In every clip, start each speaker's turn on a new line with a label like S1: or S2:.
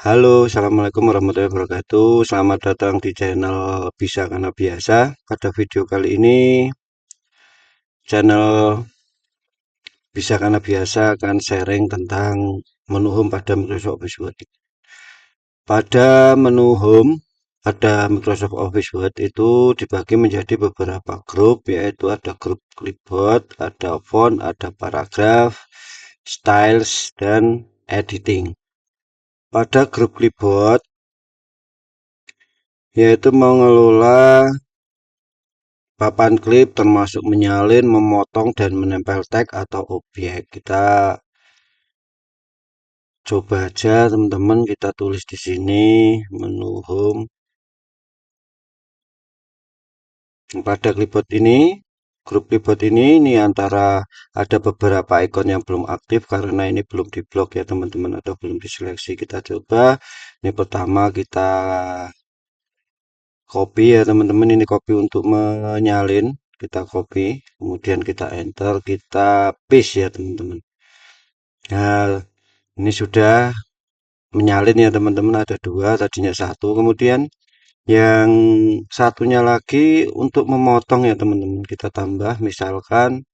S1: Halo, assalamualaikum warahmatullahi wabarakatuh. Selamat datang di channel Bisa Karena Biasa. Pada video kali ini, channel Bisa Karena Biasa akan sharing tentang menu home pada Microsoft Office Word. Pada menu home pada Microsoft Office Word itu dibagi menjadi beberapa grup, yaitu ada grup clipboard, ada font, ada paragraf, styles, dan editing. Pada grup clipboard, yaitu mengelola papan klip termasuk menyalin, memotong, dan menempel tag atau objek. Kita coba aja teman-teman, kita tulis di sini menu home. Pada clipboard ini, grup clipboard ini antara ada beberapa ikon yang belum aktif karena ini belum diblok ya teman-teman, atau belum diseleksi. Kita coba. Ini pertama kita copy ya teman-teman, ini copy untuk menyalin. Kita copy, kemudian kita enter, kita paste ya teman-teman. Nah, ini sudah menyalin ya teman-teman, ada dua, tadinya satu. Kemudian yang satunya lagi untuk memotong ya teman-teman, kita tambah, misalkan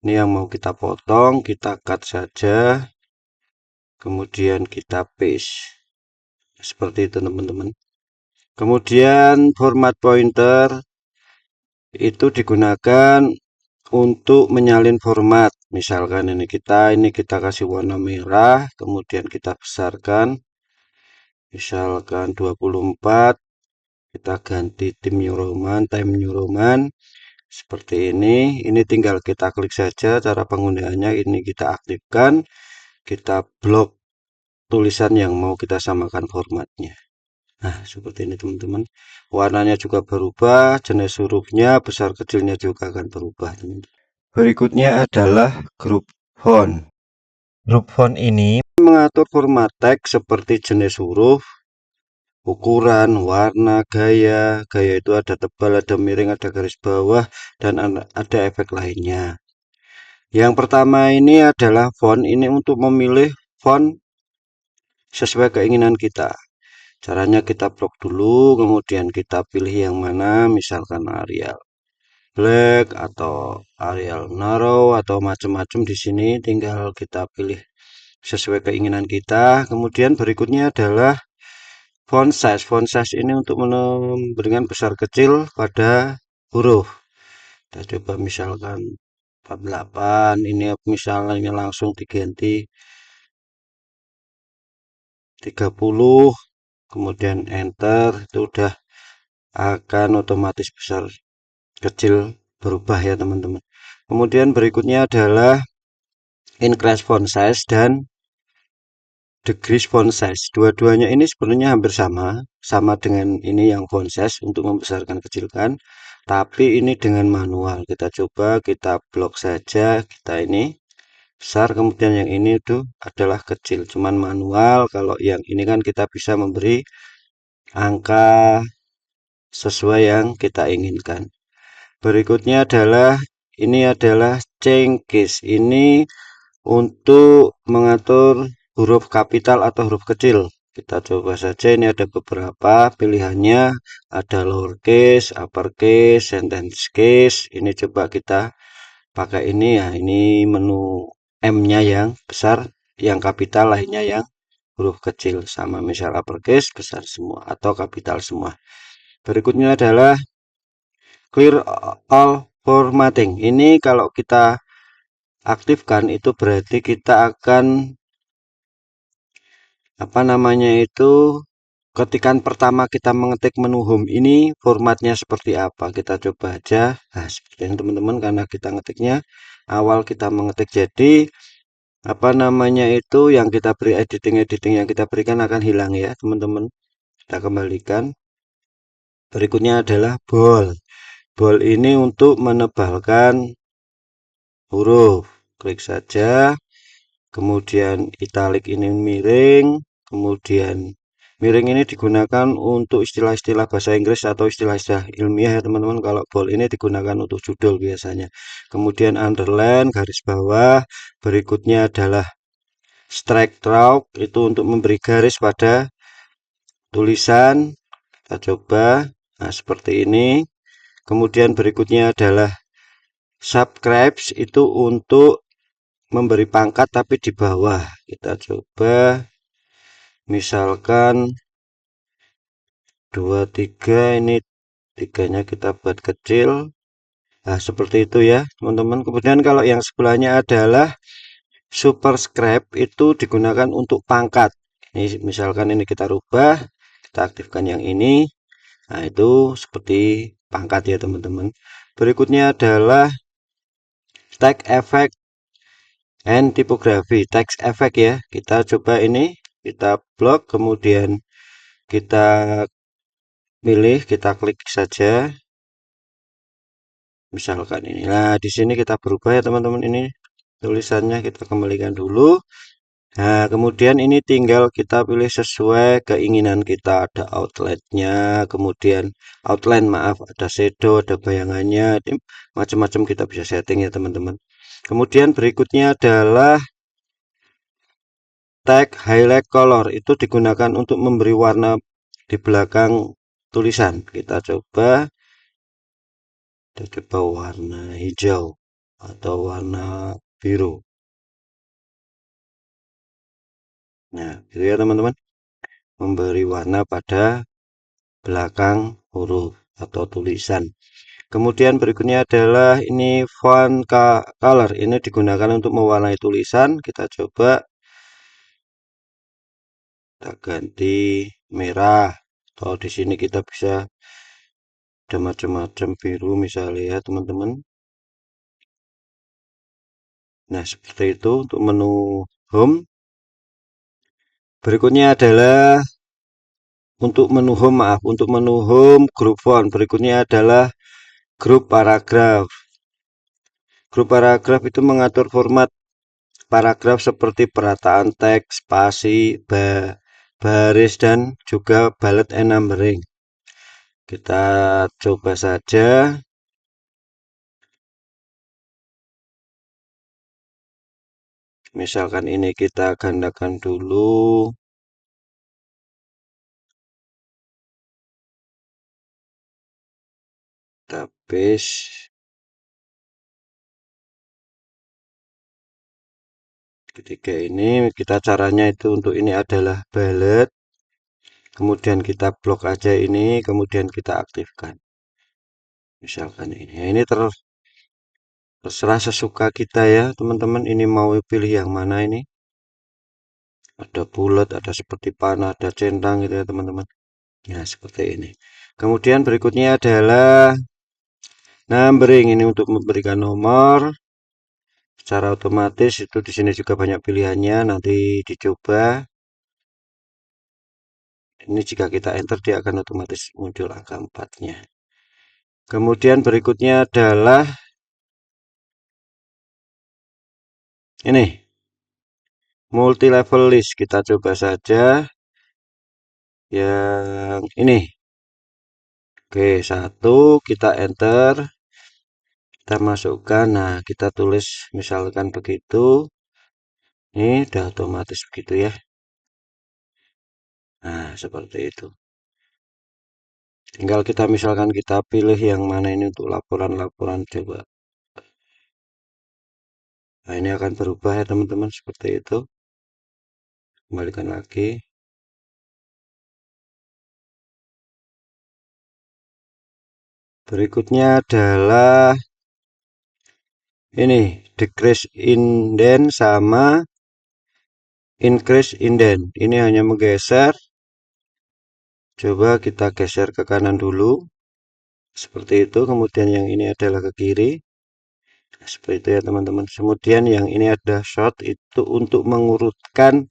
S1: ini yang mau kita potong, kita cut saja, kemudian kita paste seperti itu teman-teman. Kemudian format pointer itu digunakan untuk menyalin format. Misalkan ini kita kasih warna merah, kemudian kita besarkan, misalkan 24, kita ganti Time New Roman seperti ini tinggal kita klik saja. Cara penggunaannya ini kita aktifkan, kita blok tulisan yang mau kita samakan formatnya. Nah, seperti ini teman-teman. Warnanya juga berubah, jenis hurufnya besar kecilnya juga akan berubah teman-teman. Berikutnya adalah grup font. Grup font ini mengatur format teks seperti jenis huruf, ukuran, warna, gaya. Gaya itu ada tebal, ada miring, ada garis bawah, dan ada efek lainnya. Yang pertama ini adalah font. Ini untuk memilih font sesuai keinginan kita. Caranya kita blok dulu, kemudian kita pilih yang mana, misalkan Arial Black atau Arial Narrow atau macam-macam di sini. Tinggal kita pilih sesuai keinginan kita. Kemudian berikutnya adalah font size. Font size ini untuk memberikan besar kecil pada huruf. Kita coba misalkan 48, ini misalnya langsung diganti 30, kemudian enter, itu udah akan otomatis besar kecil berubah ya teman-teman. Kemudian berikutnya adalah increase font size dan decrease font size. Dua-duanya ini sebenarnya hampir sama dengan ini yang font size untuk membesarkan kecilkan, tapi ini dengan manual. Kita coba, kita blok saja, kita ini besar, kemudian yang ini itu adalah kecil, cuman manual. Kalau yang ini kan kita bisa memberi angka sesuai yang kita inginkan. Berikutnya adalah change case. Ini untuk mengatur huruf kapital atau huruf kecil. Kita coba saja, ini ada beberapa pilihannya, ada lowercase, uppercase, sentence case. Ini coba kita pakai ini ya, ini menu M-nya yang besar, yang kapital, lainnya yang huruf kecil. Sama misal uppercase besar semua atau kapital semua. Berikutnya adalah clear all formatting. Ini kalau kita aktifkan itu berarti kita akan ketikan pertama kita mengetik menu home ini formatnya seperti apa. Kita coba aja. Nah, seperti ini teman-teman, karena kita ngetiknya awal kita mengetik, jadi yang kita beri editing yang kita berikan akan hilang ya teman-teman. Kita kembalikan. Berikutnya adalah bold. Bold ini untuk menebalkan huruf. Klik saja. Kemudian italic ini miring. Kemudian miring ini digunakan untuk istilah-istilah bahasa Inggris atau istilah-istilah ilmiah ya teman-teman. Kalau bold ini digunakan untuk judul biasanya. Kemudian underline, garis bawah. Berikutnya adalah strike through, itu untuk memberi garis pada tulisan, kita coba. Nah, seperti ini. Kemudian berikutnya adalah subscribes, itu untuk memberi pangkat tapi di bawah. Kita coba misalkan 23, ini tiganya kita buat kecil. Nah, seperti itu ya teman-teman. Kemudian kalau yang sebelahnya adalah superscribe, itu digunakan untuk pangkat. Ini misalkan ini kita rubah, kita aktifkan yang ini. Nah, itu seperti pangkat ya teman-teman. Berikutnya adalah text effect and typography. Text effect ya, kita coba ini, kita blok, kemudian kita pilih, kita klik saja misalkan ini. Nah, di sini kita berubah ya teman-teman, ini tulisannya kita kembalikan dulu. Nah, kemudian ini tinggal kita pilih sesuai keinginan kita. Ada outline-nya, kemudian outline, maaf, ada shadow, ada bayangannya, macam-macam kita bisa setting ya teman-teman. Kemudian berikutnya adalah tag highlight color, itu digunakan untuk memberi warna di belakang tulisan. Kita coba warna hijau atau warna biru. Nah, gitu ya teman-teman, memberi warna pada belakang huruf atau tulisan. Kemudian berikutnya adalah ini font color, ini digunakan untuk mewarnai tulisan. Kita coba, kita ganti merah, atau di sini kita bisa ada macam-macam biru misalnya ya teman-teman. Nah, seperti itu untuk menu home. Berikutnya adalah untuk menu home, maaf, untuk menu home group font. Berikutnya adalah grup paragraf. Grup paragraf itu mengatur format paragraf seperti perataan teks, spasi, baris, dan juga bullet and numbering. Kita coba saja. Misalkan ini kita gandakan dulu. Kita paste. Ketika ini kita caranya itu untuk ini adalah bullet. Kemudian kita blok aja ini, kemudian kita aktifkan. Misalkan ini. Ya, ini terserah sesuka kita ya, teman-teman. Ini mau pilih yang mana ini? Ada bulat, ada seperti panah, ada centang gitu ya, teman-teman. Ya, seperti ini. Kemudian berikutnya adalah numbering, ini untuk memberikan nomor secara otomatis. Itu di sini juga banyak pilihannya, nanti dicoba. Ini jika kita enter, dia akan otomatis muncul angka 4-nya. Kemudian berikutnya adalah ini multi level list. Kita coba saja yang ini. Oke, 1 kita enter, kita masukkan. Nah, kita tulis misalkan begitu. Ini udah otomatis begitu ya. Nah, seperti itu. Tinggal kita misalkan kita pilih yang mana ini untuk laporan-laporan, coba. Nah, ini akan berubah ya teman-teman, seperti itu. Kembalikan lagi. Berikutnya adalah ini decrease indent sama increase indent. Ini hanya menggeser. Coba kita geser ke kanan dulu. Seperti itu. Kemudian yang ini adalah ke kiri. Seperti itu ya teman-teman. Kemudian yang ini ada short, itu untuk mengurutkan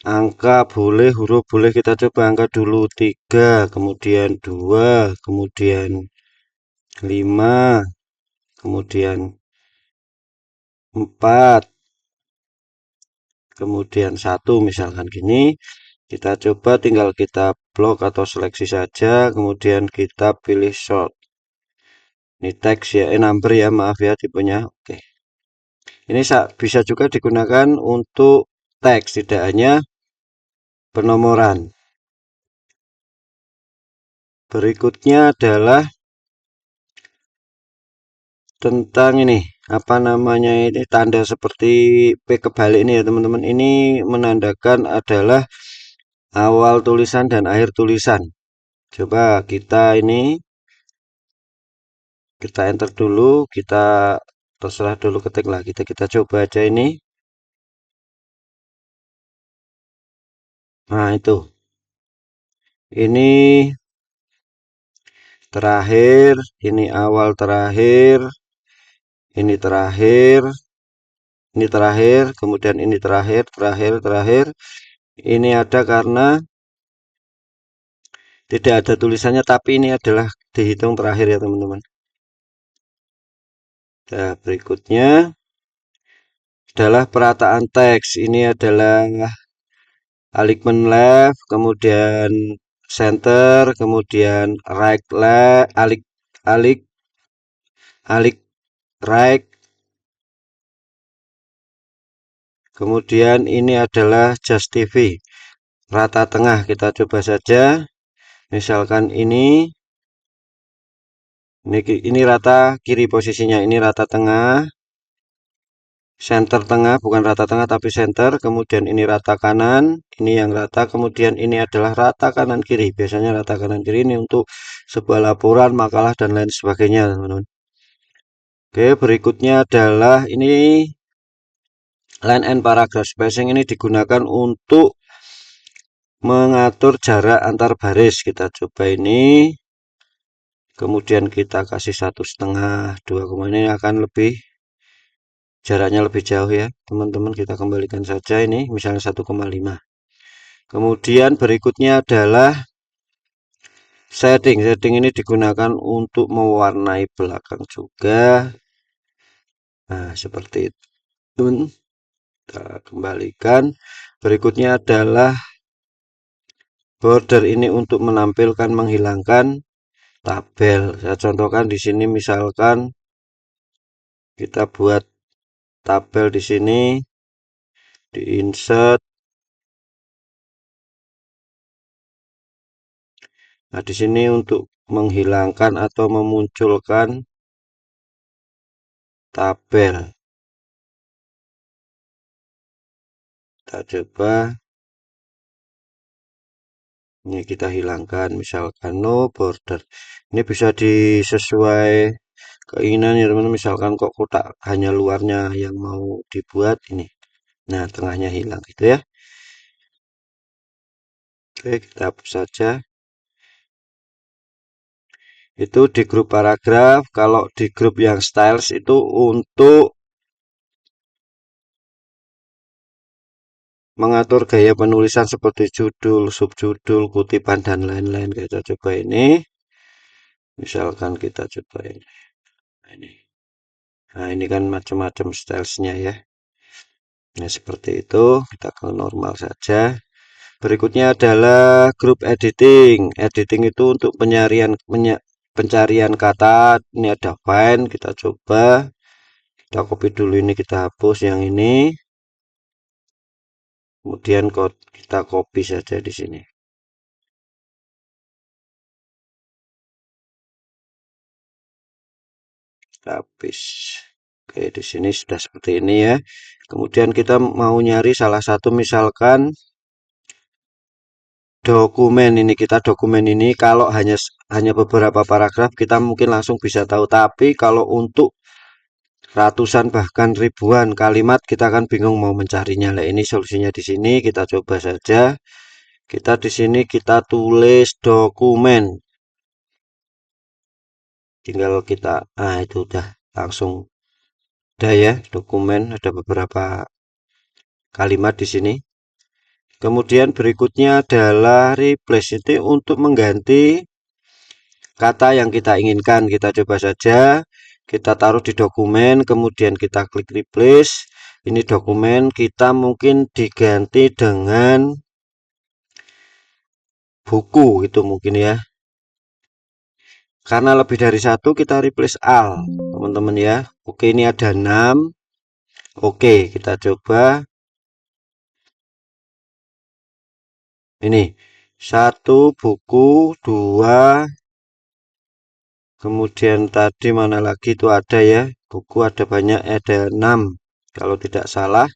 S1: angka. Boleh huruf, boleh kita coba angka dulu 3, kemudian 2, kemudian 5, kemudian 4, kemudian 1, misalkan gini. Kita coba, tinggal kita blok atau seleksi saja, kemudian kita pilih short. Ini teks ya, number ya, maaf ya tipenya. Oke. Ini bisa juga digunakan untuk teks, tidak hanya penomoran. Berikutnya adalah tentang ini, apa namanya, ini tanda seperti P kebalik ini ya teman-teman. Ini menandakan adalah awal tulisan dan akhir tulisan. Coba kita enter dulu, kita terserah dulu ketik lah, kita coba aja ini. Nah, itu. Ini terakhir, ini awal terakhir, ini terakhir, ini terakhir, kemudian ini terakhir, terakhir. Ini ada karena tidak ada tulisannya, tapi ini adalah dihitung terakhir ya teman-teman. Nah, berikutnya adalah perataan teks. Ini adalah alignment left, kemudian center, kemudian right left, alik alik right. Kemudian ini adalah justify, rata tengah. Kita coba saja. Misalkan ini rata kiri posisinya, ini rata tengah. Center tengah, bukan rata tengah tapi center, kemudian ini rata kanan, ini yang rata, kemudian ini adalah rata kanan kiri. Biasanya rata kanan kiri ini untuk sebuah laporan, makalah dan lain sebagainya, teman-teman. Oke, berikutnya adalah ini line and paragraph spacing. Ini digunakan untuk mengatur jarak antar baris. Kita coba ini, kemudian kita kasih 1,5, 2, ini akan lebih jaraknya lebih jauh ya teman-teman. Kita kembalikan saja ini misalnya 1,5. Kemudian berikutnya adalah setting. Setting ini digunakan untuk mewarnai belakang juga. Nah, seperti itu. Kita kembalikan. Berikutnya adalah border. Ini untuk menampilkan, menghilangkan tabel. Saya contohkan di sini, misalkan kita buat tabel di sini, di insert. Nah, di sini untuk menghilangkan atau memunculkan tabel. Kita coba. Ini kita hilangkan, misalkan no border. Ini bisa disesuai keinginan ya teman-teman. Misalkan kok kotak hanya luarnya yang mau dibuat ini. Nah, tengahnya hilang gitu ya. Oke, kita hapus saja. Itu di grup paragraf. Kalau di grup yang styles itu untuk mengatur gaya penulisan seperti judul, subjudul, kutipan dan lain-lain. Kita coba ini. Misalkan kita coba ini. Nah, ini kan macam-macam stylesnya ya. Nah, seperti itu. Kita ke normal saja. Berikutnya adalah grup editing. Editing itu untuk pencarian kata. Ini ada find. Kita coba. Kita copy dulu ini, kita hapus yang ini. Kemudian kita copy saja di sini. Habis. Oke, di sini sudah seperti ini ya. Kemudian kita mau nyari salah satu, misalkan dokumen ini. Kita dokumen ini kalau hanya beberapa paragraf kita mungkin langsung bisa tahu, tapi kalau untuk ratusan bahkan ribuan kalimat kita kan bingung mau mencarinya. Nah, ini solusinya di sini. Kita coba saja. Kita di sini kita tulis dokumen. Tinggal kita, itu udah langsung ada ya dokumen, ada beberapa kalimat di sini. Kemudian berikutnya adalah replace, itu untuk mengganti kata yang kita inginkan. Kita coba saja, kita taruh di dokumen, kemudian kita klik replace. Ini dokumen kita mungkin diganti dengan buku itu mungkin ya. Karena lebih dari satu kita replace all teman-teman ya. Oke, ini ada 6. Oke, kita coba. Ini 1 buku, 2, kemudian tadi mana lagi itu ada ya, buku ada banyak, ada 6 kalau tidak salah.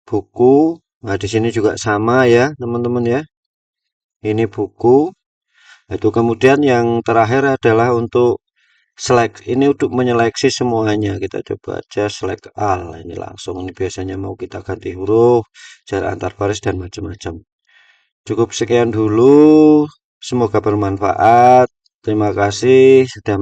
S1: Buku. Nah, di sini juga sama ya, teman-teman ya. Ini buku. Itu kemudian yang terakhir adalah untuk select. Ini untuk menyeleksi semuanya. Kita coba aja select all. Ini langsung. Ini biasanya mau kita ganti huruf, jarak antar baris dan macam-macam. Cukup sekian dulu. Semoga bermanfaat. Terima kasih sudah